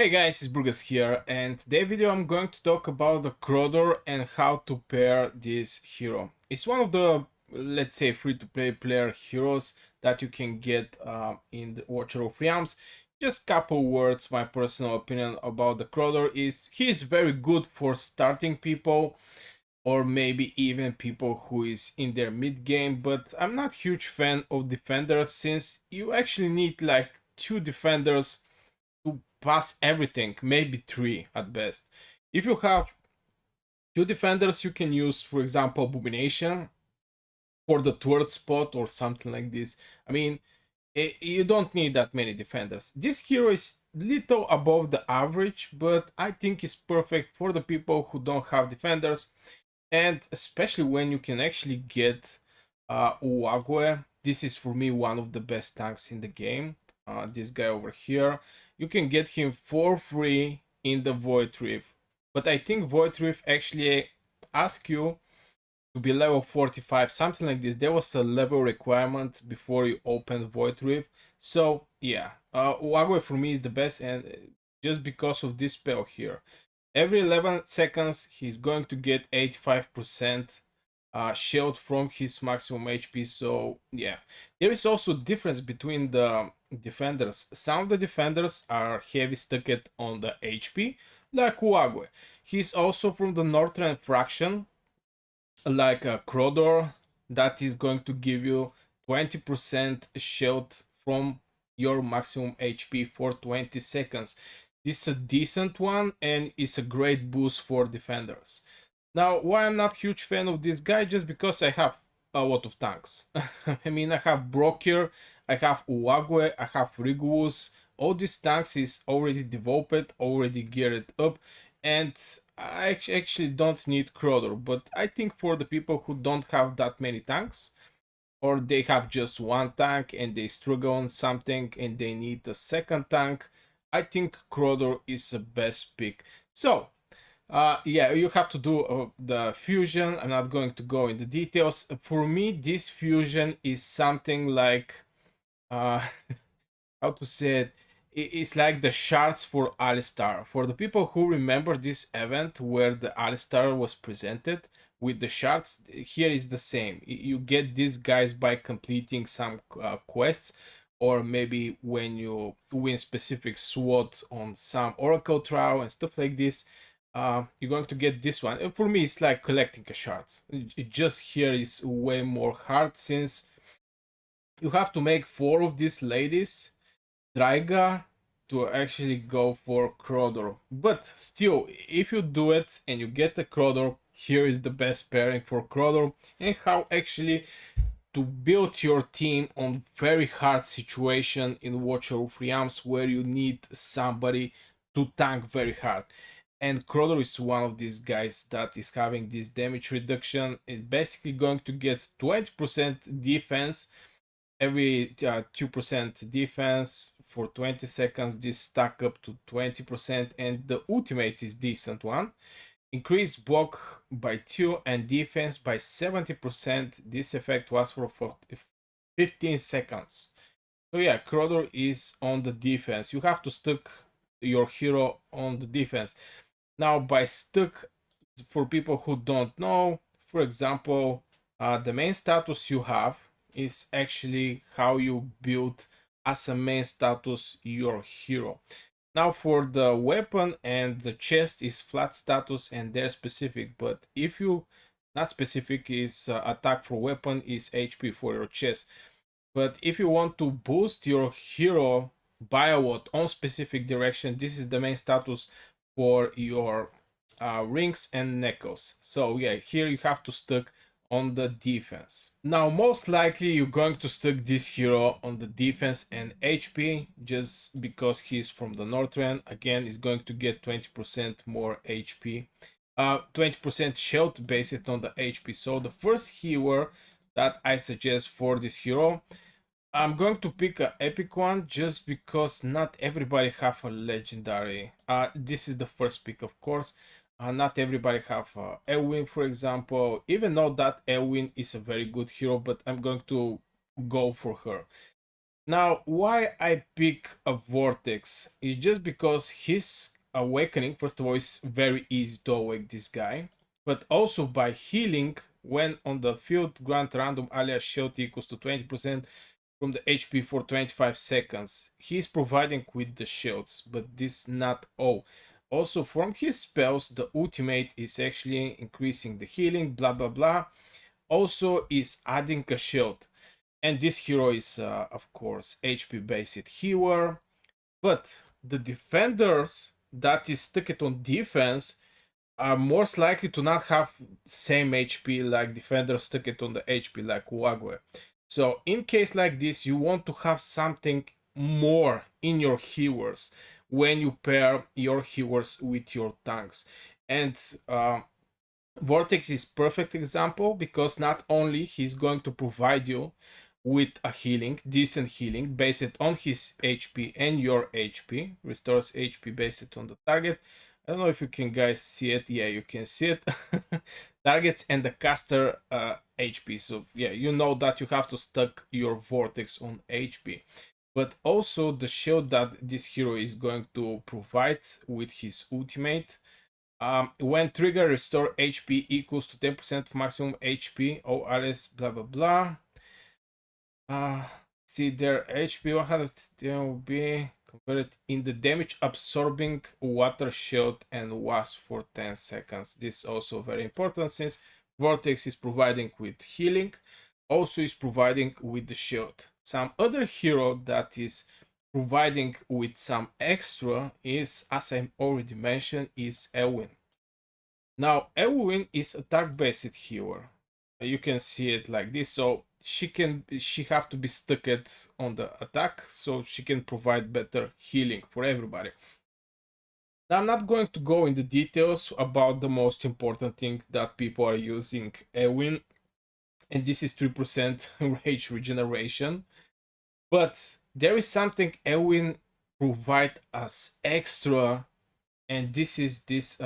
Hey guys, it's Burgess here, and today's video I'm going to talk about the Krodor and how to pair this hero. It's one of the, let's say, free-to-play player heroes that you can get in the Watcher of Realms. Just couple words, my personal opinion about the Krodor is he is very good for starting people, or maybe even people who is in their mid game, but I'm not huge fan of defenders since you actually need like 2 defenders to pass everything, maybe 3 at best. If you have 2 defenders, you can use, for example, Abomination for the third spot or something like this. I mean, you don't need that many defenders. This hero is little above the average, but I think it's perfect for the people who don't have defenders, and especially when you can actually get Uague. This is for me one of the best tanks in the game. This guy over here, you can get him for free in the Void Reef, but I think Void Reef actually asks you to be level 45, something like this. There was a level requirement before you open Void Reef. So yeah, Uague for me is the best, and just because of this spell here. Every 11 seconds, he's going to get 85% shield from his maximum HP. So yeah, there is also difference between the defenders. Some of the defenders are heavy stucked on the HP, like Uague. He's also from the Northern Fraction, like a Krodor, that is going to give you 20% shield from your maximum HP for 20 seconds. This is a decent one and it's a great boost for defenders. Now, why I'm not huge fan of this guy, just because I have a lot of tanks. I mean, I have Brokir, I have Uague, I have Rigwus. All these tanks is already developed, already geared up, and I actually don't need Krodor. But I think for the people who don't have that many tanks, or they have just one tank and they struggle on something and they need a second tank, I think Krodor is the best pick. So yeah, you have to do the fusion. I'm not going to go into details. For me, this fusion is something like, uh, how to say it? It's like the shards for Alistar. For the people who remember this event where the Alistar was presented with the shards, here is the same. You get these guys by completing some quests, or maybe when you win specific SWOT on some Oracle trial and stuff like this. You're going to get this one. And for me, it's like collecting a shards. It just here is way more hard since you have to make 4 of these ladies Dryga to actually go for Krodor. But still, if you do it and you get a Krodor, here is the best pairing for Krodor, and how actually to build your team on very hard situation in Watcher of Realms where you need somebody to tank very hard. And Krodor is one of these guys that is having this damage reduction. It's basically going to get 20% defense, every 2% defense for 20 seconds. This stack up to 20%, and the ultimate is decent one. Increase block by 2 and defense by 70%. This effect was for 15 seconds. So yeah, Krodor is on the defense. You have to stuck your hero on the defense. Now, by stuck, for people who don't know, for example, the main status you have is actually how you build as a main status your hero. Now for the weapon and the chest is flat status and they're specific, but if you not specific is attack for weapon is HP for your chest. But if you want to boost your hero by a lot on specific direction, this is the main status for your rings and knuckles. So yeah, here you have to stick on the defense. Now most likely you're going to stick this hero on the defense and HP, just because he's from the Northern. Again, is going to get 20% more HP, 20% shield based on the HP. So the first hero that I suggest for this hero, I'm going to pick an epic one just because not everybody have a legendary. This is the first pick, of course. Not everybody have Elwyn, for example, even though that Elwyn is a very good hero, but I'm going to go for her. Now, why I pick a Vortex is just because his awakening, first of all, is very easy to awake this guy, but also by healing, when on the field, grant random alias shield equals to 20% from the HP for 25 seconds. He's providing with the shields, but this not all. Also, from his spells, the ultimate is actually increasing the healing, blah blah blah. Also, is adding a shield. And this hero is, of course, HP based healer. But the defenders that is stuck it on defense are most likely to not have same HP like defenders stuck it on the HP like Wagwe. So in case like this, you want to have something more in your healers when you pair your healers with your tanks. And Vortex is perfect example because not only he's going to provide you with a healing, decent healing based on his HP and your HP, restores HP based on the target. I don't know if you can guys see it. Yeah, you can see it. Targets and the caster HP. So yeah, you know that you have to stack your Vortex on HP. But also the shield that this hero is going to provide with his ultimate. When trigger restore HP equals to 10% of maximum HP or else blah blah blah. Uh, See their HP 100 will be converted in the damage absorbing water shield and was for 10 seconds. This is also very important since Vortex is providing with healing, also is providing with the shield. Some other hero that is providing with some extra is, as I already mentioned, is Elwin. Now, Elwin is attack-based healer. You can see it like this. So she have to be stuck on the attack, so she can provide better healing for everybody. Now, I'm not going to go into details about the most important thing that people are using Elwin, and this is 3% rage regeneration. But there is something Elwin provide as extra, and this is this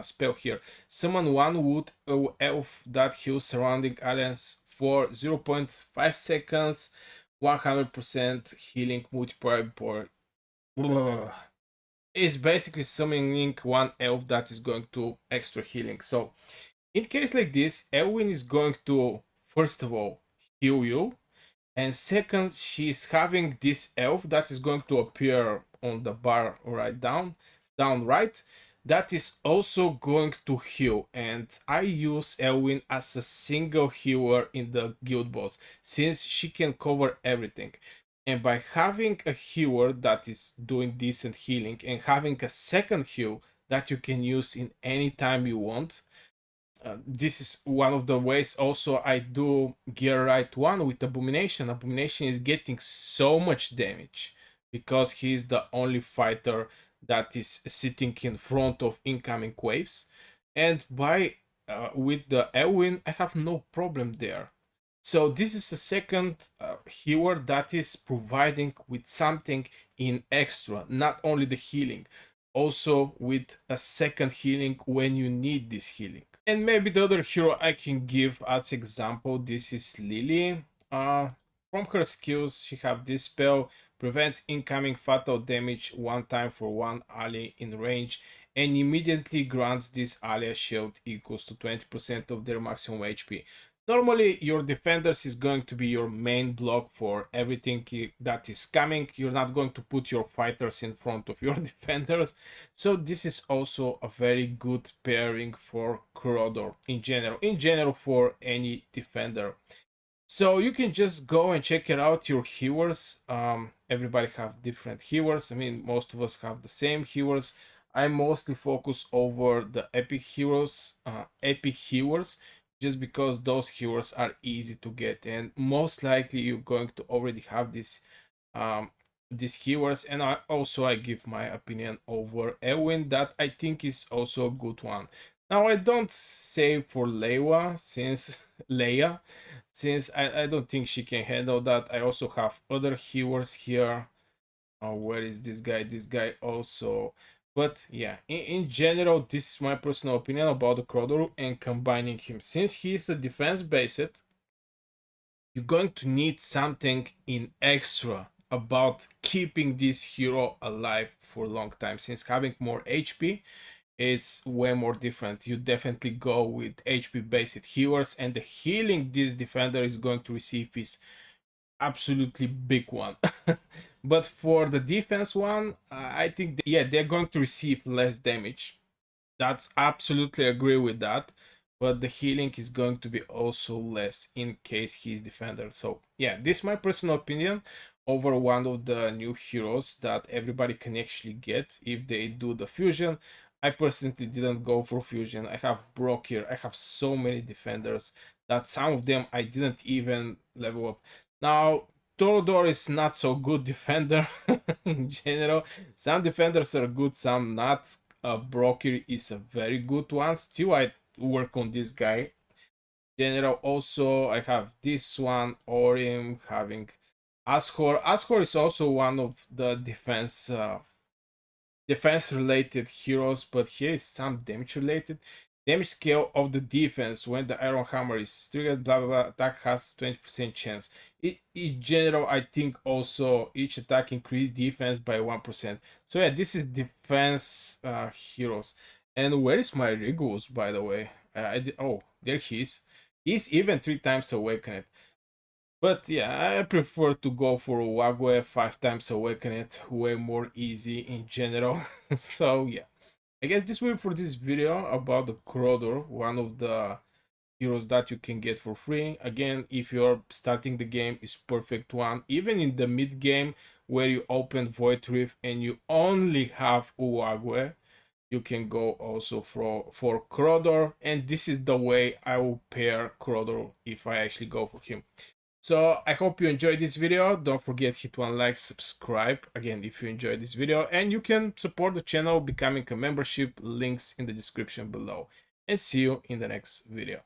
spell here. Summon one wood elf that heals surrounding aliens for 0.5 seconds, 100% healing multiplied by. Is basically summoning one elf that is going to extra healing. So in case like this, Elwin is going to first of all heal you, and second, she's having this elf that is going to appear on the bar right down right. That is also going to heal. And I use Elwin as a single healer in the guild boss since she can cover everything. And by having a healer that is doing decent healing and having a second heal that you can use in any time you want, this is one of the ways also I do gear right one with Abomination. Abomination is getting so much damage because he's the only fighter that is sitting in front of incoming waves. And by with the Elwin, I have no problem there. So this is a second healer that is providing with something in extra, not only the healing, also with a second healing when you need this healing. And maybe the other hero I can give as example, this is Lily. From her skills, she have this spell, prevents incoming fatal damage one time for one ally in range, and immediately grants this ally a shield equals to 20% of their maximum HP. Normally, your defenders is going to be your main block for everything that is coming. You're not going to put your fighters in front of your defenders. So this is also a very good pairing for Krodor in general for any defender. So you can just go and check it out your healers. Everybody have different healers. I mean, most of us have the same healers. I mostly focus over the epic healers, just because those healers are easy to get, and most likely you're going to already have um, these healers. And I give my opinion over Elwin that I think is also a good one. Now I don't say for Leia since Leia, since I don't think she can handle that. I also have other healers here. Where is this guy? This guy also. But yeah, in general, this is my personal opinion about the Krodor and combining him. Since he is a defense based, you're going to need something in extra about keeping this hero alive for a long time, since having more HP is way more different. You definitely go with HP based healers, and the healing this defender is going to receive is absolutely big one. But for the defense one, I think yeah, they're going to receive less damage. That's absolutely agree with that. But the healing is going to be also less in case he's defender. So yeah, this is my personal opinion over one of the new heroes that everybody can actually get if they do the fusion. I personally didn't go for fusion. I have Brock here. I have so many defenders that some of them I didn't even level up. Now, Krodor is not so good defender in general. Some defenders are good, some not. Broker is a very good one. Still, I work on this guy. General, also, I have this one, Orim, having Ashor. Ashor is also one of the defense related heroes, but here is some damage related. Damage scale of the defense when the iron hammer is triggered, blah blah blah, attack has 20% chance. In general, I think also each attack increase defense by 1%. So yeah, this is defense heroes. And where is my Regulus, by the way? Oh, there he is. He's even 3 times awakened. But yeah, I prefer to go for Wagwe 5 times awakened, way more easy in general. So yeah, I guess this will be for this video about the Krodor, one of the heroes that you can get for free. Again, if you're starting the game, is perfect one. Even in the mid game where you open Void Rift and you only have Uwagwe, you can go also for Krodor, and this is the way I will pair Krodor if I actually go for him. So I hope you enjoyed this video. Don't forget, hit one like, subscribe again if you enjoyed this video, and you can support the channel becoming a membership. Links in the description below, and see you in the next video.